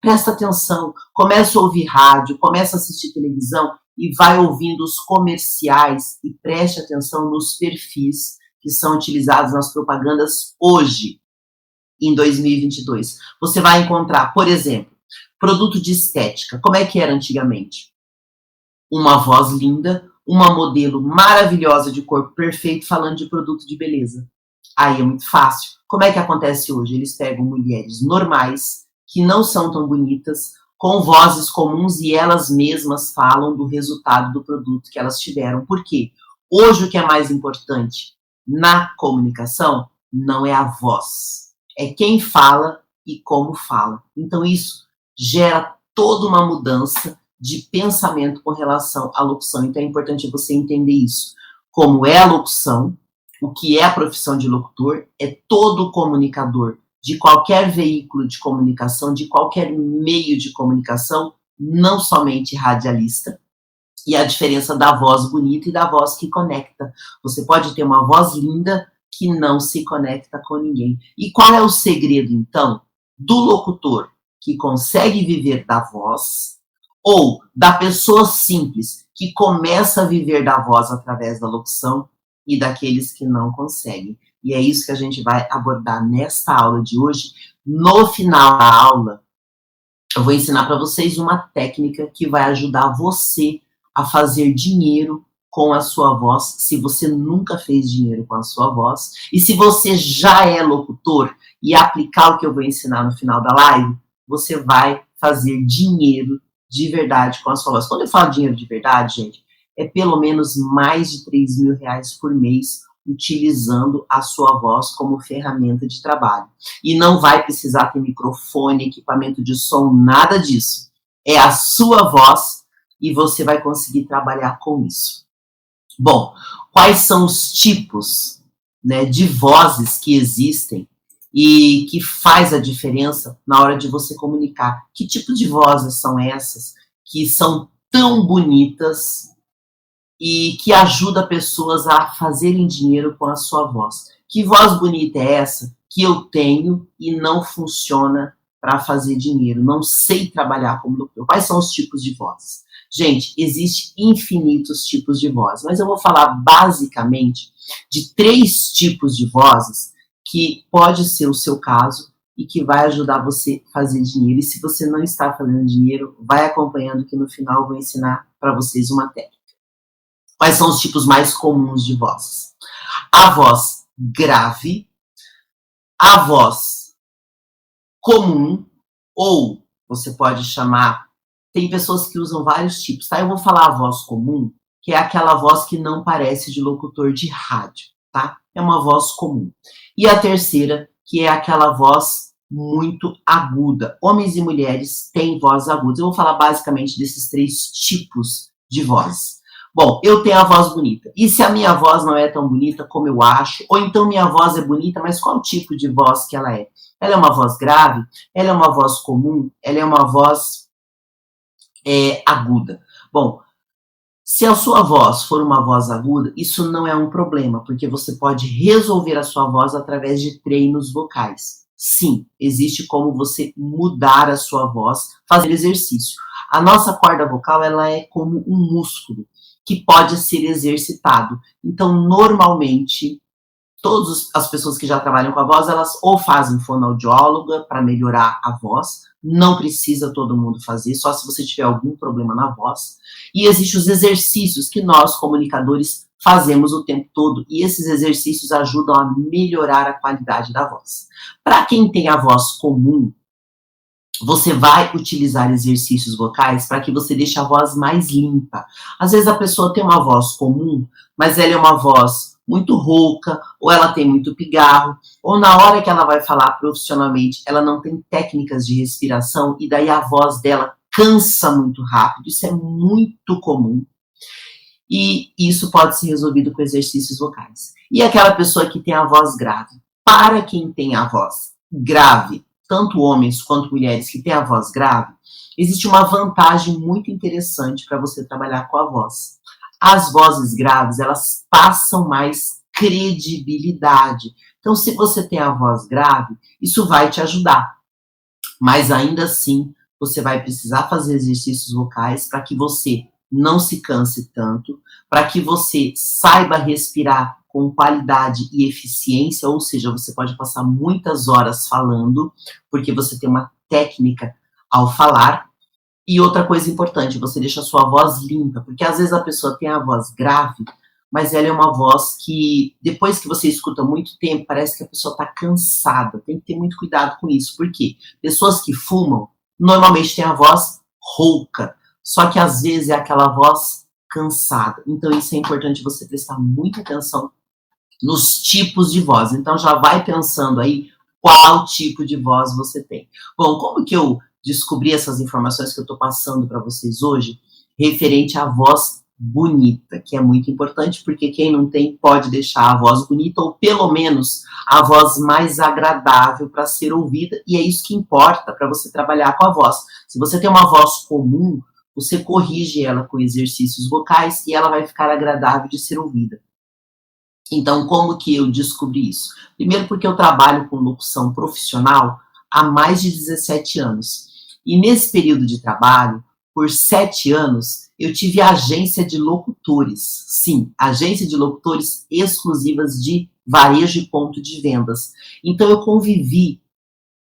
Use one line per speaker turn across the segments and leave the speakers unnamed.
Presta atenção, começa a ouvir rádio, começa a assistir televisão e vai ouvindo os comerciais e preste atenção nos perfis que são utilizados nas propagandas hoje, em 2022. Você vai encontrar, por exemplo, produto de estética. Como é que era antigamente? Uma voz linda, uma modelo maravilhosa de corpo perfeito falando de produto de beleza. Aí é muito fácil. Como é que acontece hoje? Eles pegam mulheres normais, que não são tão bonitas, com vozes comuns e elas mesmas falam do resultado do produto que elas tiveram. Por quê? Hoje o que é mais importante na comunicação não é a voz, é quem fala e como fala. Então isso gera toda uma mudança de pensamento com relação à locução. Então é importante você entender isso. Como é a locução, o que é a profissão de locutor, é todo comunicador de qualquer veículo de comunicação, de qualquer meio de comunicação, não somente radialista, e a diferença da voz bonita e da voz que conecta. Você pode ter uma voz linda que não se conecta com ninguém. E qual é o segredo, então, do locutor que consegue viver da voz, ou da pessoa simples que começa a viver da voz através da locução, e daqueles que não conseguem? E é isso que a gente vai abordar nesta aula de hoje. No final da aula, eu vou ensinar para vocês uma técnica que vai ajudar você a fazer dinheiro com a sua voz, se você nunca fez dinheiro com a sua voz. E se você já é locutor e aplicar o que eu vou ensinar no final da live, você vai fazer dinheiro de verdade com a sua voz. Quando eu falo dinheiro de verdade, gente, é pelo menos mais de R$3.000 por mês utilizando a sua voz como ferramenta de trabalho. E não vai precisar ter microfone, equipamento de som, nada disso. É a sua voz e você vai conseguir trabalhar com isso. Bom, quais são os tipos, né, de vozes que existem e que faz a diferença na hora de você comunicar? Que tipo de vozes são essas que são tão bonitas e que ajuda pessoas a fazerem dinheiro com a sua voz? Que voz bonita é essa que eu tenho e não funciona para fazer dinheiro? Não sei trabalhar como locutor. Quais são os tipos de vozes? Gente, existem infinitos tipos de voz, mas eu vou falar basicamente de 3 tipos de vozes que pode ser o seu caso e que vai ajudar você a fazer dinheiro. E se você não está fazendo dinheiro, vai acompanhando que no final eu vou ensinar para vocês uma técnica. Quais são os tipos mais comuns de vozes? A voz grave, a voz comum, ou você pode chamar, tem pessoas que usam vários tipos, tá? Eu vou falar a voz comum, que é aquela voz que não parece de locutor de rádio, tá? É uma voz comum. E a terceira, que é aquela voz muito aguda. Homens e mulheres têm vozes agudas. Eu vou falar basicamente desses 3 tipos de voz. Bom, eu tenho a voz bonita. E se a minha voz não é tão bonita como eu acho, ou então minha voz é bonita, mas qual tipo de voz que ela é? Ela é uma voz grave? Ela é uma voz comum? Ela é uma voz aguda? Bom, se a sua voz for uma voz aguda, isso não é um problema, porque você pode resolver a sua voz através de treinos vocais. Sim, existe como você mudar a sua voz fazendo exercício. A nossa corda vocal, ela é como um músculo que pode ser exercitado. Então, normalmente, todas as pessoas que já trabalham com a voz, elas ou fazem fonoaudióloga para melhorar a voz, não precisa todo mundo fazer, só se você tiver algum problema na voz. E existem os exercícios que nós, comunicadores, fazemos o tempo todo, e esses exercícios ajudam a melhorar a qualidade da voz. Para quem tem a voz comum, você vai utilizar exercícios vocais para que você deixe a voz mais limpa. Às vezes a pessoa tem uma voz comum, mas ela é uma voz muito rouca, ou ela tem muito pigarro, ou na hora que ela vai falar profissionalmente, ela não tem técnicas de respiração, e daí a voz dela cansa muito rápido. Isso é muito comum. E isso pode ser resolvido com exercícios vocais. E aquela pessoa que tem a voz grave? Para quem tem a voz grave, tanto homens quanto mulheres que têm a voz grave, existe uma vantagem muito interessante para você trabalhar com a voz. As vozes graves, elas passam mais credibilidade. Então, se você tem a voz grave, isso vai te ajudar. Mas ainda assim, você vai precisar fazer exercícios vocais para que você não se canse tanto, para que você saiba respirar com qualidade e eficiência, ou seja, você pode passar muitas horas falando, porque você tem uma técnica ao falar. E outra coisa importante, você deixa a sua voz limpa, porque às vezes a pessoa tem a voz grave, mas ela é uma voz que, depois que você escuta muito tempo, parece que a pessoa está cansada. Tem que ter muito cuidado com isso, porque pessoas que fumam, normalmente têm a voz rouca, só que às vezes é aquela voz cansada. Então isso é importante você prestar muita atenção nos tipos de voz. Então já vai pensando aí qual tipo de voz você tem. Bom, como que eu descobri essas informações que eu estou passando para vocês hoje, referente à voz bonita, que é muito importante, porque quem não tem pode deixar a voz bonita, ou pelo menos a voz mais agradável para ser ouvida, e é isso que importa para você trabalhar com a voz. Se você tem uma voz comum, você corrige ela com exercícios vocais e ela vai ficar agradável de ser ouvida. Então, como que eu descobri isso? Primeiro porque eu trabalho com locução profissional há mais de 17 anos. E nesse período de trabalho, por 7 anos, eu tive agência de locutores. Sim, agência de locutores exclusivas de varejo e ponto de vendas. Então, eu convivi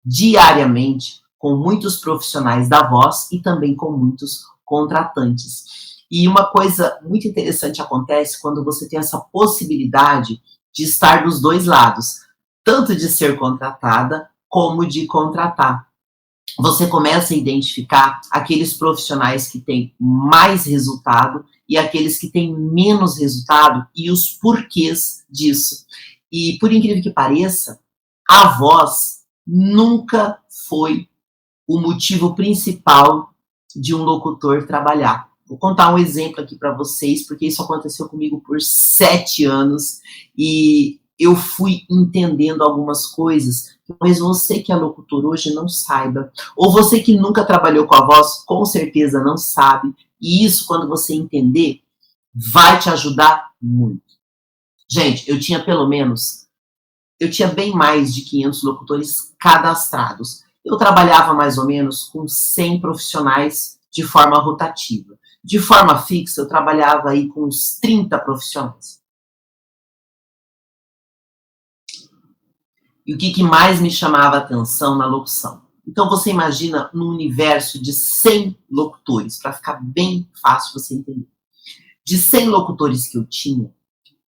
diariamente com muitos profissionais da voz e também com muitos contratantes. E uma coisa muito interessante acontece quando você tem essa possibilidade de estar dos dois lados, tanto de ser contratada como de contratar. Você começa a identificar aqueles profissionais que têm mais resultado e aqueles que têm menos resultado e os porquês disso. E por incrível que pareça, a voz nunca foi o motivo principal de um locutor trabalhar. Vou contar um exemplo aqui para vocês, porque isso aconteceu comigo por 7 anos e eu fui entendendo algumas coisas, mas você que é locutor hoje não saiba, ou você que nunca trabalhou com a voz, com certeza não sabe, e isso, quando você entender, vai te ajudar muito. Gente, eu tinha bem mais de 500 locutores cadastrados. Eu trabalhava mais ou menos com 100 profissionais de forma rotativa. De forma fixa, eu trabalhava aí com uns 30 profissionais. E o que mais me chamava a atenção na locução? Então você imagina num universo de 100 locutores, para ficar bem fácil você entender. De 100 locutores que eu tinha,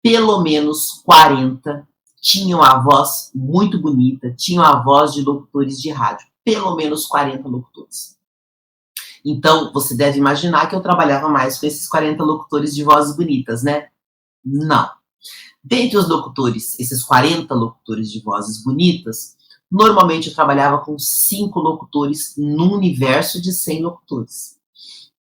pelo menos 40 tinham a voz muito bonita, tinham a voz de locutores de rádio. Pelo menos 40 locutores. Então, você deve imaginar que eu trabalhava mais com esses 40 locutores de vozes bonitas, né? Não. Dentre os locutores, esses 40 locutores de vozes bonitas, normalmente eu trabalhava com 5 locutores num universo de 100 locutores.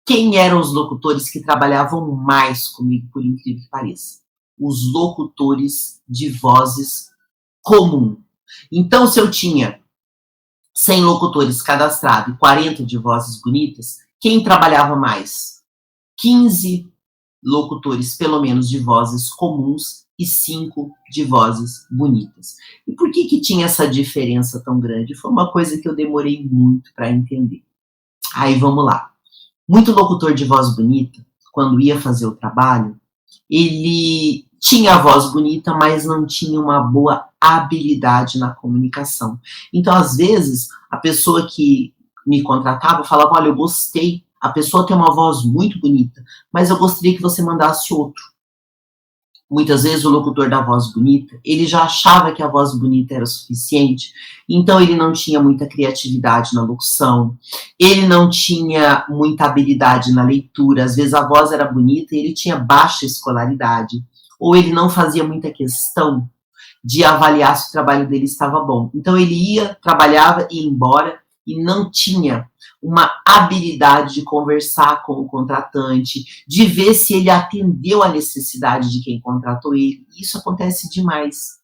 Quem eram os locutores que trabalhavam mais comigo, por incrível que pareça? Os locutores de vozes comum. Então, se eu tinha 100 locutores cadastrados e 40 de vozes bonitas, quem trabalhava mais? 15 locutores, pelo menos, de vozes comuns e 5 de vozes bonitas. E por que tinha essa diferença tão grande? Foi uma coisa que eu demorei muito para entender. Aí vamos lá. Muito locutor de voz bonita, quando ia fazer o trabalho, ele tinha a voz bonita, mas não tinha uma boa habilidade na comunicação. Então, às vezes, a pessoa que me contratava falava, olha, eu gostei, a pessoa tem uma voz muito bonita, mas eu gostaria que você mandasse outro. Muitas vezes o locutor da voz bonita, ele já achava que a voz bonita era suficiente, então ele não tinha muita criatividade na locução, ele não tinha muita habilidade na leitura, às vezes a voz era bonita e ele tinha baixa escolaridade, ou ele não fazia muita questão de avaliar se o trabalho dele estava bom. Então ele ia, trabalhava, ia embora e não tinha uma habilidade de conversar com o contratante, de ver se ele atendeu a necessidade de quem contratou ele. Isso acontece demais.